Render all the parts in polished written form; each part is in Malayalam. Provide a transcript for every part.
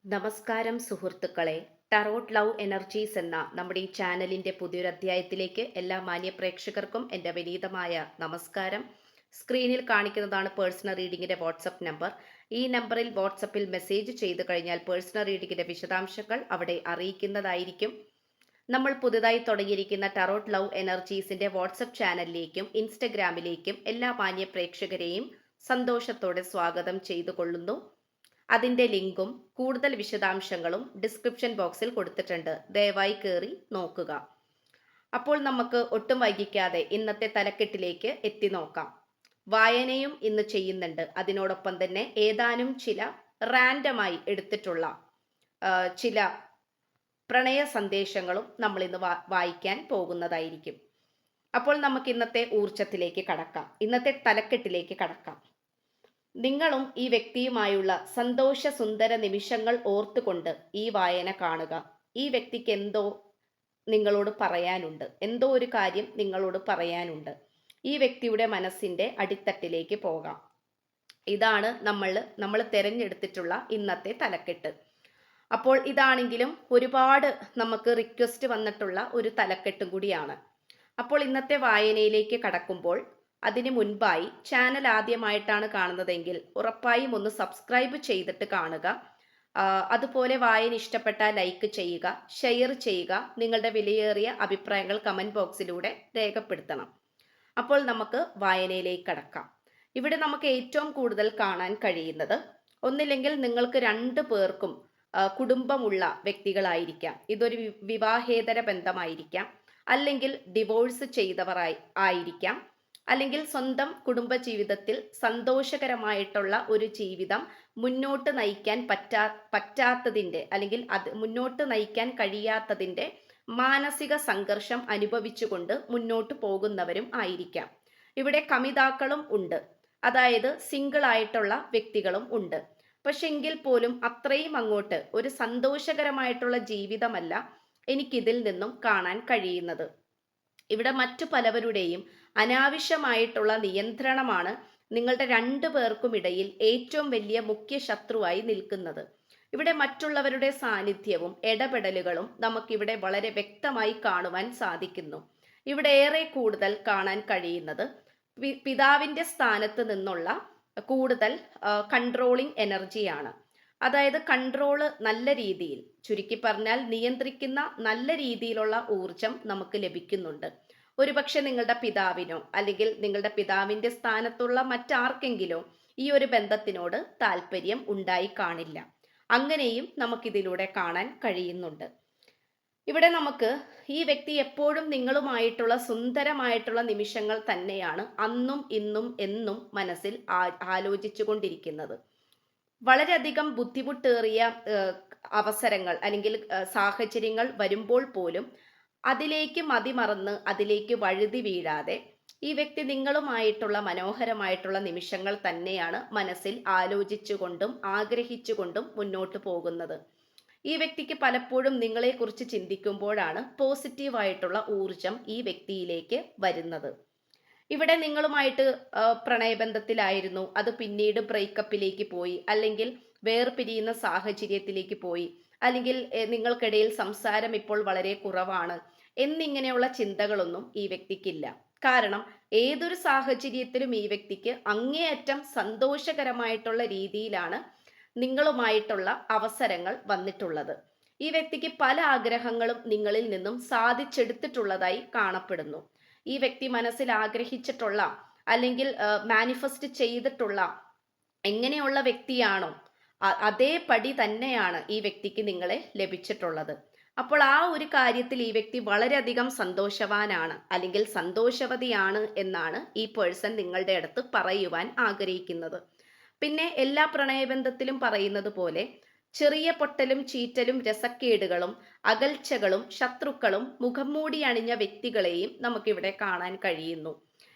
നമസ്കാരം സുഹൃത്തുക്കളെ. ടറോട്ട് ലവ് എനർജീസ് എന്ന നമ്മുടെ ഈ ചാനലിന്റെ പുതിയൊരു അധ്യായത്തിലേക്ക് എല്ലാ മാന്യ പ്രേക്ഷകർക്കും എൻ്റെ വിനീതമായ നമസ്കാരം. സ്ക്രീനിൽ കാണിക്കുന്നതാണ് പേഴ്സണൽ റീഡിങ്ങിന്റെ വാട്സപ്പ് നമ്പർ. ഈ നമ്പറിൽ വാട്സപ്പിൽ മെസ്സേജ് ചെയ്തു കഴിഞ്ഞാൽ പേഴ്സണൽ റീഡിങ്ങിന്റെ വിശദാംശങ്ങൾ അവിടെ അറിയിക്കുന്നതായിരിക്കും. നമ്മൾ പുതുതായി തുടങ്ങിയിരിക്കുന്ന ടറോട്ട് ലവ് എനർജീസിന്റെ വാട്സപ്പ് ചാനലിലേക്കും ഇൻസ്റ്റഗ്രാമിലേക്കും എല്ലാ മാന്യ പ്രേക്ഷകരെയും സന്തോഷത്തോടെ സ്വാഗതം ചെയ്തു കൊള്ളുന്നു. അതിൻ്റെ ലിങ്കും കൂടുതൽ വിശദാംശങ്ങളും ഡിസ്ക്രിപ്ഷൻ ബോക്സിൽ കൊടുത്തിട്ടുണ്ട്. ദയവായി കയറി നോക്കുക. അപ്പോൾ നമുക്ക് ഒട്ടും വൈകിക്കാതെ ഇന്നത്തെ തലക്കെട്ടിലേക്ക് എത്തി നോക്കാം. വായനയും ഇന്ന് ചെയ്യുന്നുണ്ട്. അതിനോടൊപ്പം തന്നെ ഏതാനും ചില റാൻഡമായി എടുത്തിട്ടുള്ള ചില പ്രണയ സന്ദേശങ്ങളും നമ്മൾ ഇന്ന് വായിക്കാൻ പോകുന്നതായിരിക്കും. അപ്പോൾ നമുക്ക് ഇന്നത്തെ ഊർജത്തിലേക്ക് കടക്കാം. ഇന്നത്തെ തലക്കെട്ടിലേക്ക് കടക്കാം. നിങ്ങളും ഈ വ്യക്തിയുമായുള്ള സന്തോഷ സുന്ദര നിമിഷങ്ങൾ ഓർത്തുകൊണ്ട് ഈ വായന കാണുക. ഈ വ്യക്തിക്ക് എന്തോ നിങ്ങളോട് പറയാനുണ്ട്, എന്തോ ഒരു കാര്യം നിങ്ങളോട് പറയാനുണ്ട്. ഈ വ്യക്തിയുടെ മനസ്സിൻ്റെ അടിത്തട്ടിലേക്ക് പോകാം. ഇതാണ് നമ്മൾ തിരഞ്ഞെടുത്തിട്ടുള്ള ഇന്നത്തെ തലക്കെട്ട്. അപ്പോൾ ഇതാണെങ്കിലും ഒരുപാട് നമുക്ക് റിക്വസ്റ്റ് വന്നിട്ടുള്ള ഒരു തലക്കെട്ടും കൂടിയാണ്. അപ്പോൾ ഇന്നത്തെ വായനയിലേക്ക് കടക്കുമ്പോൾ അതിനു മുൻപായി ചാനൽ ആദ്യമായിട്ടാണ് കാണുന്നതെങ്കിൽ ഉറപ്പായും ഒന്ന് സബ്സ്ക്രൈബ് ചെയ്തിട്ട് കാണുക. അതുപോലെ വായന ഇഷ്ടപ്പെട്ടാൽ ലൈക്ക് ചെയ്യുക, ഷെയർ ചെയ്യുക. നിങ്ങളുടെ വിലയേറിയ അഭിപ്രായങ്ങൾ കമൻറ്റ് ബോക്സിലൂടെ രേഖപ്പെടുത്തണം. അപ്പോൾ നമുക്ക് വായനയിലേക്ക് കടക്കാം. ഇവിടെ നമുക്ക് ഏറ്റവും കൂടുതൽ കാണാൻ കഴിയുന്നത്, ഒന്നില്ലെങ്കിൽ നിങ്ങൾക്ക് രണ്ടു പേർക്കും കുടുംബമുള്ള വ്യക്തികളായിരിക്കാം. ഇതൊരു വിവാഹേതര ബന്ധമായിരിക്കാം, അല്ലെങ്കിൽ ഡിവോഴ്സ് ചെയ്തവർ ആയിരിക്കാം, അല്ലെങ്കിൽ സ്വന്തം കുടുംബജീവിതത്തിൽ സന്തോഷകരമായിട്ടുള്ള ഒരു ജീവിതം മുന്നോട്ട് നയിക്കാൻ പറ്റാത്തതിൻ്റെ, അല്ലെങ്കിൽ അത് മുന്നോട്ട് നയിക്കാൻ കഴിയാത്തതിൻ്റെ മാനസിക സംഘർഷം അനുഭവിച്ചുകൊണ്ട് മുന്നോട്ട് പോകുന്നവരും ആയിരിക്കാം. ഇവിടെ കമിതാക്കളും ഉണ്ട്, അതായത് സിംഗിൾ ആയിട്ടുള്ള വ്യക്തികളും ഉണ്ട്. പക്ഷെ എങ്കിൽ പോലും അത്രയും അങ്ങോട്ട് ഒരു സന്തോഷകരമായിട്ടുള്ള ജീവിതമല്ല എനിക്കിതിൽ നിന്നും കാണാൻ കഴിയുന്നത്. ഇവിടെ മറ്റു പലവരുടെയും അനാവശ്യമായിട്ടുള്ള നിയന്ത്രണമാണ് നിങ്ങളുടെ രണ്ടു പേർക്കും ഇടയിൽ ഏറ്റവും വലിയ മുഖ്യ ശത്രുവായി നിൽക്കുന്നത്. ഇവിടെ മറ്റുള്ളവരുടെ സാന്നിധ്യവും ഇടപെടലുകളും നമുക്കിവിടെ വളരെ വ്യക്തമായി കാണുവാൻ സാധിക്കുന്നു. ഇവിടെ ഏറെ കൂടുതൽ കാണാൻ കഴിയുന്നത് പിതാവിൻ്റെ സ്ഥാനത്ത് നിന്നുള്ള കൂടുതൽ കൺട്രോളിങ് എനർജിയാണ്. അതായത് കൺട്രോള് നല്ല രീതിയിൽ, ചുരുക്കി പറഞ്ഞാൽ നിയന്ത്രിക്കുന്ന നല്ല രീതിയിലുള്ള ഊർജം നമുക്ക് ലഭിക്കുന്നുണ്ട്. ഒരുപക്ഷെ നിങ്ങളുടെ പിതാവിനോ അല്ലെങ്കിൽ നിങ്ങളുടെ പിതാവിൻ്റെ സ്ഥാനത്തുള്ള മറ്റാർക്കെങ്കിലോ ഈ ഒരു ബന്ധത്തിനോട് താല്പര്യം ഉണ്ടായി കാണില്ല. അങ്ങനെയും നമുക്കിതിലൂടെ കാണാൻ കഴിയുന്നുണ്ട്. ഇവിടെ നമുക്ക് ഈ വ്യക്തി എപ്പോഴും നിങ്ങളുമായിട്ടുള്ള സുന്ദരമായിട്ടുള്ള നിമിഷങ്ങൾ തന്നെയാണ് അന്നും ഇന്നും എന്നും മനസ്സിൽ ആലോചിച്ചു കൊണ്ടിരിക്കുന്നത്. വളരെയധികം ബുദ്ധിമുട്ടേറിയ അവസരങ്ങൾ അല്ലെങ്കിൽ സാഹചര്യങ്ങൾ വരുമ്പോൾ പോലും അതിലേക്ക് മതിമറന്ന് അതിലേക്ക് വഴുതി വീഴാതെ ഈ വ്യക്തി നിങ്ങളുമായിട്ടുള്ള മനോഹരമായിട്ടുള്ള നിമിഷങ്ങൾ തന്നെയാണ് മനസ്സിൽ ആലോചിച്ചുകൊണ്ടും ആഗ്രഹിച്ചുകൊണ്ടും മുന്നോട്ട് പോകുന്നത്. ഈ വ്യക്തിക്ക് പലപ്പോഴും നിങ്ങളെക്കുറിച്ച് ചിന്തിക്കുമ്പോഴാണ് പോസിറ്റീവായിട്ടുള്ള ഊർജം ഈ വ്യക്തിയിലേക്ക് വരുന്നത്. ഇവിടെ നിങ്ങളുമായിട്ട് പ്രണയബന്ധത്തിലായിരുന്നു, അത് പിന്നീട് ബ്രേക്കപ്പിലേക്ക് പോയി, അല്ലെങ്കിൽ വേർപിരിയുന്ന സാഹചര്യത്തിലേക്ക് പോയി, അല്ലെങ്കിൽ നിങ്ങൾക്കിടയിൽ സംസാരം ഇപ്പോൾ വളരെ കുറവാണ് എന്നിങ്ങനെയുള്ള ചിന്തകളൊന്നും ഈ വ്യക്തിക്കില്ല. കാരണം ഏതൊരു സാഹചര്യത്തിലും ഈ വ്യക്തിക്ക് അങ്ങേയറ്റം സന്തോഷകരമായിട്ടുള്ള രീതിയിലാണ് നിങ്ങളുമായിട്ടുള്ള അവസരങ്ങൾ വന്നിട്ടുള്ളത്. ഈ വ്യക്തിക്ക് പല ആഗ്രഹങ്ങളും നിങ്ങളിൽ നിന്നും സാധിച്ചെടുത്തിട്ടുള്ളതായി കാണപ്പെടുന്നു. ഈ വ്യക്തി മനസ്സിൽ ആഗ്രഹിച്ചിട്ടുള്ള അല്ലെങ്കിൽ മാനിഫെസ്റ്റ് ചെയ്തിട്ടുള്ള എങ്ങനെയുള്ള വ്യക്തിയാണോ അതേപടി തന്നെയാണ് ഈ വ്യക്തിക്ക് നിങ്ങളെ ലഭിച്ചിട്ടുള്ളത്. അപ്പോൾ ആ ഒരു കാര്യത്തിൽ ഈ വ്യക്തി വളരെയധികം സന്തോഷവാനാണ് അല്ലെങ്കിൽ സന്തോഷവതിയാണ് എന്നാണ് ഈ പേഴ്സൺ നിങ്ങളുടെ അടുത്ത് പറയുവാൻ ആഗ്രഹിക്കുന്നത്. പിന്നെ എല്ലാ പ്രണയബന്ധത്തിലും പറയുന്നത് പോലെ ചെറിയ പൊട്ടലും ചീറ്റലും രസക്കേടുകളും അകൽച്ചകളും ശത്രുക്കളും മുഖം മൂടി അണിഞ്ഞ വ്യക്തികളെയും നമുക്കിവിടെ കാണാൻ കഴിയുന്നു.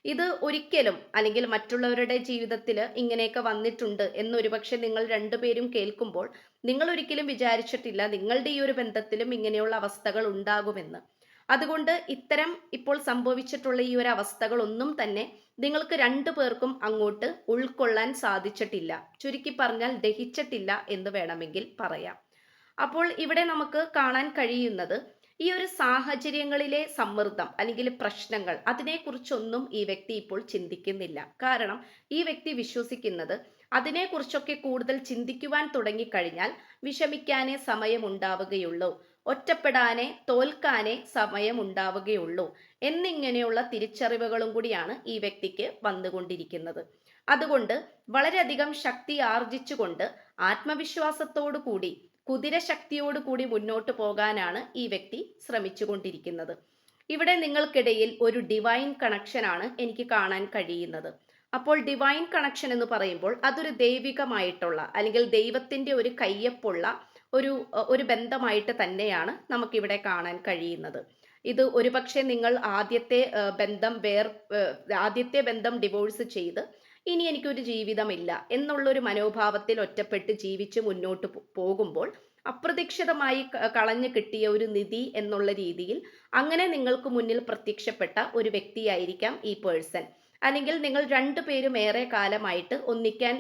ഇത് ഒരിക്കലും, അല്ലെങ്കിൽ മറ്റുള്ളവരുടെ ജീവിതത്തിൽ ഇങ്ങനെയൊക്കെ വന്നിട്ടുണ്ട് എന്നൊരുപക്ഷെ നിങ്ങൾ രണ്ടുപേരും കേൾക്കുമ്പോൾ നിങ്ങൾ ഒരിക്കലും വിചാരിച്ചിട്ടില്ല നിങ്ങളുടെ ഈ ഒരു ബന്ധത്തിലും ഇങ്ങനെയുള്ള അവസ്ഥകൾ ഉണ്ടാകുമെന്ന്. അതുകൊണ്ട് ഇത്തരം ഇപ്പോൾ സംഭവിച്ചിട്ടുള്ള ഈ ഒരു അവസ്ഥകളൊന്നും തന്നെ നിങ്ങൾക്ക് രണ്ടു പേർക്കും അങ്ങോട്ട് ഉൾക്കൊള്ളാൻ സാധിച്ചിട്ടില്ല. ചുരുക്കി പറഞ്ഞാൽ ദഹിച്ചിട്ടില്ല എന്ന് വേണമെങ്കിൽ പറയാം. അപ്പോൾ ഇവിടെ നമുക്ക് കാണാൻ കഴിയുന്നത് ഈ ഒരു സാഹചര്യങ്ങളിലെ സമ്മർദ്ദം അല്ലെങ്കിൽ പ്രശ്നങ്ങൾ അതിനെക്കുറിച്ചൊന്നും ഈ വ്യക്തി ഇപ്പോൾ ചിന്തിക്കുന്നില്ല. കാരണം ഈ വ്യക്തി വിശ്വസിക്കുന്നത് അതിനെക്കുറിച്ചൊക്കെ കൂടുതൽ ചിന്തിക്കുവാൻ തുടങ്ങിക്കഴിഞ്ഞാൽ വിഷമിക്കാനേ സമയമുണ്ടാവുകയുള്ളൂ, ഒറ്റപ്പെടാനേ തോൽക്കാനേ സമയമുണ്ടാവുകയുള്ളൂ എന്നിങ്ങനെയുള്ള തിരിച്ചറിവുകളും കൂടിയാണ് ഈ വ്യക്തിക്ക് വന്നുകൊണ്ടിരിക്കുന്നത്. അതുകൊണ്ട് വളരെയധികം ശക്തി ആർജിച്ചുകൊണ്ട് ആത്മവിശ്വാസത്തോടു കൂടി കുതിരശക്തിയോട് കൂടി മുന്നോട്ട് പോകാനാണ് ഈ വ്യക്തി ശ്രമിച്ചുകൊണ്ടിരിക്കുന്നത്. ഇവിടെ നിങ്ങൾക്കിടയിൽ ഒരു ഡിവൈൻ കണക്ഷൻ ആണ് എനിക്ക് കാണാൻ കഴിയുന്നത്. അപ്പോൾ ഡിവൈൻ കണക്ഷൻ എന്ന് പറയുമ്പോൾ അതൊരു ദൈവികമായിട്ടുള്ള അല്ലെങ്കിൽ ദൈവത്തിന്റെ ഒരു കയ്യൊപ്പുള്ള ഒരു ബന്ധമായിട്ട് തന്നെയാണ് നമുക്കിവിടെ കാണാൻ കഴിയുന്നത്. ഇത് ഒരുപക്ഷെ നിങ്ങൾ ആദ്യത്തെ ബന്ധം ഡിവോഴ്സ് ചെയ്ത് ഇനി എനിക്കൊരു ജീവിതമില്ല എന്നുള്ളൊരു മനോഭാവത്തിൽ ഒറ്റപ്പെട്ട് ജീവിച്ച് മുന്നോട്ട് പോകുമ്പോൾ അപ്രതീക്ഷിതമായി കളഞ്ഞു കിട്ടിയ ഒരു നിധി എന്നുള്ള രീതിയിൽ അങ്ങനെ നിങ്ങൾക്ക് മുന്നിൽ പ്രത്യക്ഷപ്പെട്ട ഒരു വ്യക്തിയായിരിക്കാം ഈ പേഴ്സൺ. അല്ലെങ്കിൽ നിങ്ങൾ രണ്ടുപേരും ഏറെ കാലമായിട്ട് ഒന്നിക്കാൻ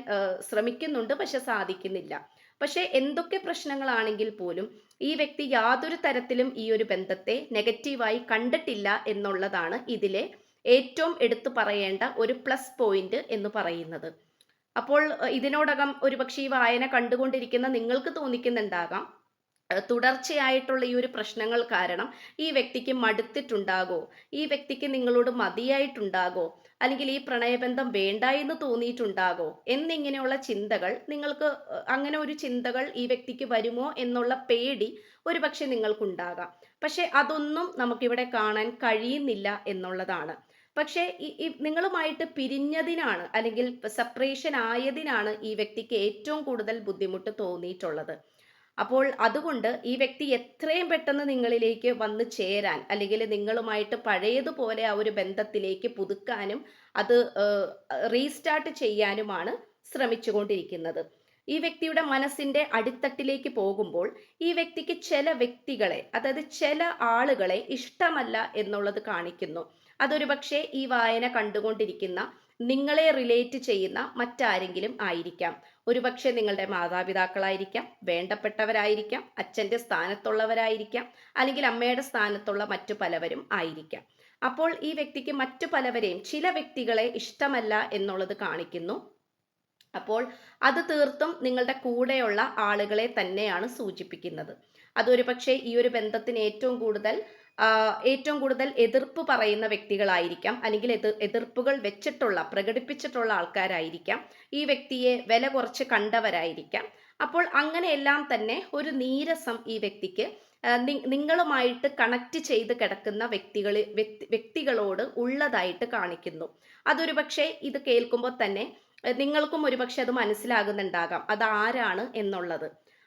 ശ്രമിക്കുന്നുണ്ട്, പക്ഷെ സാധിക്കുന്നില്ല. പക്ഷെ എന്തൊക്കെ പ്രശ്നങ്ങളാണെങ്കിൽ പോലും ഈ വ്യക്തി യാതൊരു തരത്തിലും ഈ ഒരു ബന്ധത്തെ നെഗറ്റീവായി കണ്ടിട്ടില്ല എന്നുള്ളതാണ് ഇതിലെ ഏറ്റവും എടുത്തു പറയേണ്ട ഒരു പ്ലസ് പോയിന്റ് എന്ന് പറയുന്നത്. അപ്പോൾ ഇതിനോടകം ഒരുപക്ഷെ ഈ വായന കണ്ടുകൊണ്ടിരിക്കുന്ന നിങ്ങൾക്ക് തോന്നിക്കുന്നുണ്ടാകാം, തുടർച്ചയായിട്ടുള്ള ഈ ഒരു പ്രശ്നങ്ങൾ കാരണം ഈ വ്യക്തിക്ക് മടുത്തിട്ടുണ്ടാകോ, ഈ വ്യക്തിക്ക് നിങ്ങളോട് മതിയായിട്ടുണ്ടാകോ, അല്ലെങ്കിൽ ഈ പ്രണയബന്ധം വേണ്ട എന്ന് തോന്നിയിട്ടുണ്ടാകോ എന്നിങ്ങനെയുള്ള ചിന്തകൾ നിങ്ങൾക്ക്, അങ്ങനെ ഒരു ചിന്തകൾ ഈ വ്യക്തിക്ക് വരുമോ എന്നുള്ള പേടി ഒരുപക്ഷെ നിങ്ങൾക്കുണ്ടാകാം. പക്ഷെ അതൊന്നും നമുക്കിവിടെ കാണാൻ കഴിയുന്നില്ല എന്നുള്ളതാണ്. പക്ഷേ നിങ്ങളുമായിട്ട് പിരിഞ്ഞതിനാണ് അല്ലെങ്കിൽ സെപ്പറേഷൻ ആയതിനാണ് ഈ വ്യക്തിക്ക് ഏറ്റവും കൂടുതൽ ബുദ്ധിമുട്ട് തോന്നിയിട്ടുള്ളത്. അപ്പോൾ അതുകൊണ്ട് ഈ വ്യക്തി എത്രയും പെട്ടെന്ന് നിങ്ങളിലേക്ക് വന്ന് ചേരാൻ അല്ലെങ്കിൽ നിങ്ങളുമായിട്ട് പഴയതുപോലെ ആ ഒരു ബന്ധത്തിലേക്ക് പുതുക്കാനും അത് റീസ്റ്റാർട്ട് ചെയ്യാനുമാണ് ശ്രമിച്ചുകൊണ്ടിരിക്കുന്നത്. ഈ വ്യക്തിയുടെ മനസ്സിന്റെ അടിത്തട്ടിലേക്ക് പോകുമ്പോൾ ഈ വ്യക്തിക്ക് ചില വ്യക്തികളെ, അതായത് ചില ആളുകളെ ഇഷ്ടമല്ല എന്നുള്ളത് കാണിക്കുന്നു. അതൊരു പക്ഷേ ഈ വായന കണ്ടുകൊണ്ടിരിക്കുന്ന നിങ്ങളെ റിലേറ്റ് ചെയ്യുന്ന മറ്റാരെങ്കിലും ആയിരിക്കാം. ഒരുപക്ഷെ നിങ്ങളുടെ മാതാപിതാക്കളായിരിക്കാം, വേണ്ടപ്പെട്ടവരായിരിക്കാം, അച്ഛൻ്റെ സ്ഥാനത്തുള്ളവരായിരിക്കാം, അല്ലെങ്കിൽ അമ്മയുടെ സ്ഥാനത്തുള്ള മറ്റു പലവരും ആയിരിക്കാം. അപ്പോൾ ഈ വ്യക്തിക്ക് മറ്റു പലവരെയും, ചില വ്യക്തികളെ ഇഷ്ടമല്ല എന്നുള്ളത് കാണിക്കുന്നു. അപ്പോൾ അത് തീർത്തും നിങ്ങളുടെ കൂടെയുള്ള ആളുകളെ തന്നെയാണ് സൂചിപ്പിക്കുന്നത്. അതൊരു പക്ഷേ ഈ ഒരു ബന്ധത്തിന് ഏറ്റവും കൂടുതൽ എതിർപ്പ് പറയുന്ന വ്യക്തികളായിരിക്കാം, അല്ലെങ്കിൽ എതിർപ്പുകൾ പ്രകടിപ്പിച്ചിട്ടുള്ള ആൾക്കാരായിരിക്കാം, ഈ വ്യക്തിയെ വില കുറച്ച് കണ്ടവരായിരിക്കാം. അപ്പോൾ അങ്ങനെയെല്ലാം തന്നെ ഒരു നീരസം ഈ വ്യക്തിക്ക് നിങ്ങളുമായിട്ട് കണക്ട് ചെയ്ത് കിടക്കുന്ന വ്യക്തികളോട് ഉള്ളതായിട്ട് കാണിക്കുന്നു. അതൊരു പക്ഷേ ഇത് കേൾക്കുമ്പോൾ തന്നെ നിങ്ങൾക്കും ഒരുപക്ഷെ അത് മനസ്സിലാകുന്നുണ്ടാകാം അത് ആരാണ് എന്നുള്ളത്.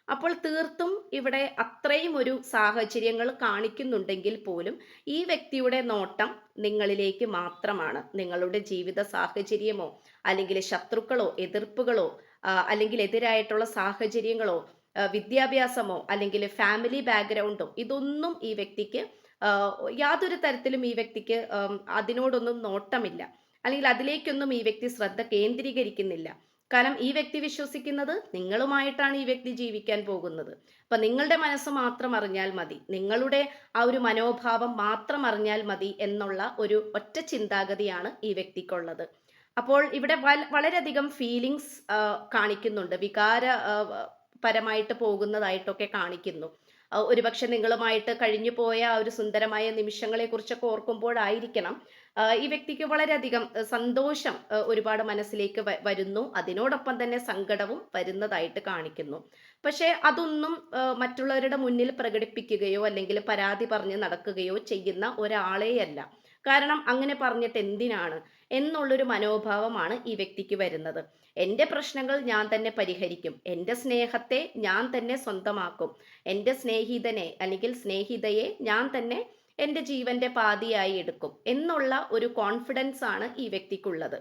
അപ്പോൾ തീർത്തും ഇവിടെ അത്രയും ഒരു സാഹചര്യങ്ങൾ കാണിക്കുന്നുണ്ടെങ്കിൽ പോലും ഈ വ്യക്തിയുടെ നോട്ടം നിങ്ങളിലേക്ക് മാത്രമാണ്. നിങ്ങളുടെ ജീവിത സാഹചര്യമോ അല്ലെങ്കിൽ ശത്രുക്കളോ എതിർപ്പുകളോ അല്ലെങ്കിൽ എതിരായിട്ടുള്ള സാഹചര്യങ്ങളോ വിദ്യാഭ്യാസമോ അല്ലെങ്കിൽ ഫാമിലി ബാക്ക്ഗ്രൗണ്ടോ ഇതൊന്നും ഈ വ്യക്തിക്ക് യാതൊരു തരത്തിലും ഈ വ്യക്തിക്ക് അതിനോടൊന്നും നോട്ടമില്ല, അല്ലെങ്കിൽ അതിലേക്കൊന്നും ഈ വ്യക്തി ശ്രദ്ധ കേന്ദ്രീകരിക്കുന്നില്ല. കാരണം ഈ വ്യക്തി വിശ്വസിക്കുന്നത് നിങ്ങളുമായിട്ടാണ് ഈ വ്യക്തി ജീവിക്കാൻ പോകുന്നത്. അപ്പൊ നിങ്ങളുടെ മനസ്സ് മാത്രം അറിഞ്ഞാൽ മതി, നിങ്ങളുടെ ആ ഒരു മനോഭാവം മാത്രം അറിഞ്ഞാൽ മതി എന്നുള്ള ഒരു ഒറ്റ ചിന്താഗതിയാണ് ഈ വ്യക്തിക്കുള്ളത്. അപ്പോൾ ഇവിടെ വളരെയധികം ഫീലിങ്സ് കാണിക്കുന്നുണ്ട്, പരമായിട്ട് പോകുന്നതായിട്ടൊക്കെ കാണിക്കുന്നു. ഒരുപക്ഷെ നിങ്ങളുമായിട്ട് കഴിഞ്ഞു പോയ ആ ഒരു സുന്ദരമായ നിമിഷങ്ങളെ കുറിച്ചൊക്കെ ഓർക്കുമ്പോഴായിരിക്കണം ഈ വ്യക്തിക്ക് വളരെയധികം സന്തോഷം ഒരുപാട് മനസ്സിലേക്ക് വരുന്നു, അതിനോടൊപ്പം തന്നെ സങ്കടവും വരുന്നതായിട്ട് കാണിക്കുന്നു. പക്ഷെ അതൊന്നും മറ്റുള്ളവരുടെ മുന്നിൽ പ്രകടിപ്പിക്കുകയോ അല്ലെങ്കിൽ പരാതി പറഞ്ഞ് നടക്കുകയോ ചെയ്യുന്ന ഒരാളെയല്ല. കാരണം അങ്ങനെ പറഞ്ഞിട്ട് എന്തിനാണ് എന്നുള്ളൊരു മനോഭാവമാണ് ഈ വ്യക്തിക്ക് വരുന്നത്. എൻ്റെ പ്രശ്നങ്ങൾ ഞാൻ തന്നെ പരിഹരിക്കും, എൻ്റെ സ്നേഹത്തെ ഞാൻ തന്നെ സ്വന്തമാക്കും, എൻ്റെ സ്നേഹിതനെ അല്ലെങ്കിൽ സ്നേഹിതയെ ഞാൻ തന്നെ എൻ്റെ ജീവന്റെ പാതിയായി എടുക്കും എന്നുള്ള ഒരു കോൺഫിഡൻസ് ആണ് ഈ വ്യക്തിക്കുള്ളത്.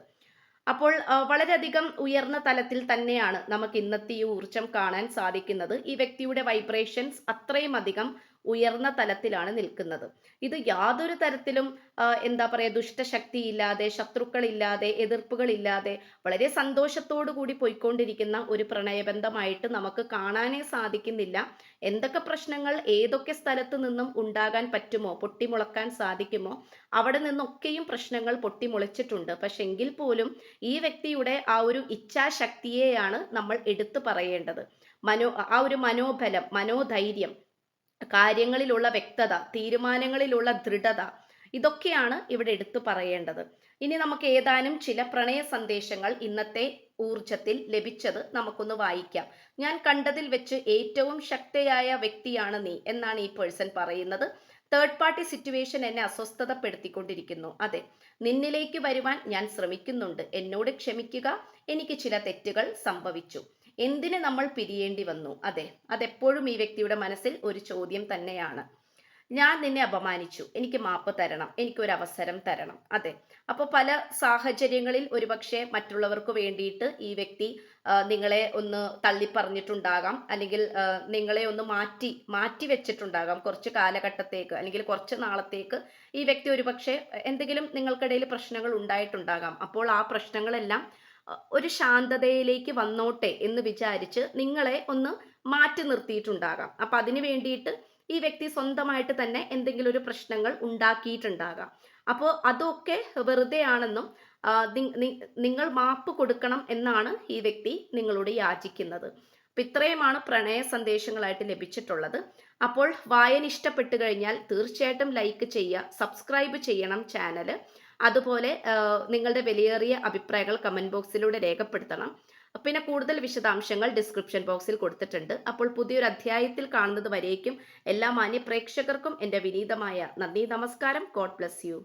അപ്പോൾ വളരെയധികം ഉയർന്ന തലത്തിൽ തന്നെയാണ് നമുക്ക് ഇന്നത്തെ ഈ ഊർജം കാണാൻ സാധിക്കുന്നത്. ഈ വ്യക്തിയുടെ വൈബ്രേഷൻസ് അത്രയും അധികം ഉയർന്ന തലത്തിലാണ് നിൽക്കുന്നത്. ഇത് യാതൊരു തരത്തിലും എന്താ പറയുക, ദുഷ്ടശക്തിയില്ലാതെ, ശത്രുക്കളില്ലാതെ, എതിർപ്പുകളില്ലാതെ വളരെ സന്തോഷത്തോടു കൂടി പോയിക്കൊണ്ടിരിക്കുന്ന ഒരു പ്രണയബന്ധമായിട്ട് നമുക്ക് കാണാനേ സാധിക്കുന്നില്ല. എന്തൊക്കെ പ്രശ്നങ്ങൾ ഏതൊക്കെ സ്ഥലത്ത് നിന്നും ഉണ്ടാകാൻ പറ്റുമോ, പൊട്ടിമുളക്കാൻ സാധിക്കുമോ, അവിടെ നിന്നൊക്കെയും പ്രശ്നങ്ങൾ പൊട്ടിമുളച്ചിട്ടുണ്ട്. പക്ഷെ എങ്കിൽ പോലും ഈ വ്യക്തിയുടെ ആ ഒരു ഇച്ഛാശക്തിയെയാണ് നമ്മൾ എടുത്തു പറയേണ്ടത്. ആ ഒരു മനോബലം, മനോധൈര്യം, കാര്യങ്ങളിലുള്ള വ്യക്തത, തീരുമാനങ്ങളിലുള്ള ദൃഢത, ഇതൊക്കെയാണ് ഇവിടെ എടുത്തു പറയേണ്ടത്. ഇനി നമുക്ക് ഏതാനും ചില പ്രണയ സന്ദേശങ്ങൾ ഇന്നത്തെ ഊർജത്തിൽ ലഭിച്ചത് നമുക്കൊന്ന് വായിക്കാം. ഞാൻ കണ്ടതിൽ വെച്ച് ഏറ്റവും ശക്തയായ വ്യക്തിയാണ് നീ എന്നാണ് ഈ പേഴ്സൺ പറയുന്നത്. തേർഡ് പാർട്ടി സിറ്റുവേഷൻ എന്നെ അസ്വസ്ഥതപ്പെടുത്തിക്കൊണ്ടിരിക്കുന്നു. അതെ, നിന്നിലേക്ക് വരുവാൻ ഞാൻ ശ്രമിക്കുന്നുണ്ട്. എന്നോട് ക്ഷമിക്കുക, എനിക്ക് ചില തെറ്റുകൾ സംഭവിച്ചു. എന്തിന് നമ്മൾ പിരിയേണ്ടി വന്നു? അതെ, അതെപ്പോഴും ഈ വ്യക്തിയുടെ മനസ്സിൽ ഒരു ചോദ്യം തന്നെയാണ്. ഞാൻ നിന്നെ അപമാനിച്ചു, എനിക്ക് മാപ്പ് തരണം, എനിക്കൊരു അവസരം തരണം. അതെ, അപ്പോൾ പല സാഹചര്യങ്ങളിൽ ഒരുപക്ഷെ മറ്റുള്ളവർക്ക് വേണ്ടിയിട്ട് ഈ വ്യക്തി നിങ്ങളെ ഒന്ന് തള്ളിപ്പറഞ്ഞിട്ടുണ്ടാകാം, അല്ലെങ്കിൽ നിങ്ങളെ ഒന്ന് മാറ്റി വെച്ചിട്ടുണ്ടാകാം കുറച്ച് കാലഘട്ടത്തേക്ക്, അല്ലെങ്കിൽ കുറച്ച് നാളത്തേക്ക്. ഈ വ്യക്തി ഒരുപക്ഷെ എന്തെങ്കിലും നിങ്ങൾക്കിടയിൽ പ്രശ്നങ്ങൾ ഉണ്ടായിട്ടുണ്ടാകാം. അപ്പോൾ ആ പ്രശ്നങ്ങളെല്ലാം ഒരു ശാന്തതയിലേക്ക് വന്നോട്ടെ എന്ന് വിചാരിച്ച് നിങ്ങളെ ഒന്ന് മാറ്റി നിർത്തിയിട്ടുണ്ടാകാം. അപ്പൊ അതിന് വേണ്ടിയിട്ട് ഈ വ്യക്തി സ്വന്തമായിട്ട് തന്നെ എന്തെങ്കിലും ഒരു പ്രശ്നങ്ങൾ ഉണ്ടാക്കിയിട്ടുണ്ടാകാം. അപ്പോൾ അതൊക്കെ വെറുതെ ആണെന്നും നിങ്ങൾ മാപ്പ് കൊടുക്കണം എന്നാണ് ഈ വ്യക്തി നിങ്ങളോട് യാചിക്കുന്നത്. അപ്പൊ ഇത്രയുമാണ് പ്രണയ സന്ദേശങ്ങളായിട്ട് ലഭിച്ചിട്ടുള്ളത്. അപ്പോൾ വായന ഇഷ്ടപ്പെട്ടു കഴിഞ്ഞാൽ തീർച്ചയായിട്ടും ലൈക്ക് ചെയ്യുക, സബ്സ്ക്രൈബ് ചെയ്യണം ചാനൽ. അതുപോലെ നിങ്ങളുടെ വിലയേറിയ അഭിപ്രായങ്ങൾ കമന്റ് ബോക്സിലൂടെ രേഖപ്പെടുത്തണം. പിന്നെ കൂടുതൽ വിശദാംശങ്ങൾ ഡിസ്ക്രിപ്ഷൻ ബോക്സിൽ കൊടുത്തിട്ടുണ്ട്. അപ്പോൾ പുതിയൊരു അധ്യായത്തിൽ കാണുന്നത് വരേക്കും എല്ലാ മാന്യ പ്രേക്ഷകർക്കും എൻ്റെ വിനീതമായ നന്ദി, നമസ്കാരം. God bless you.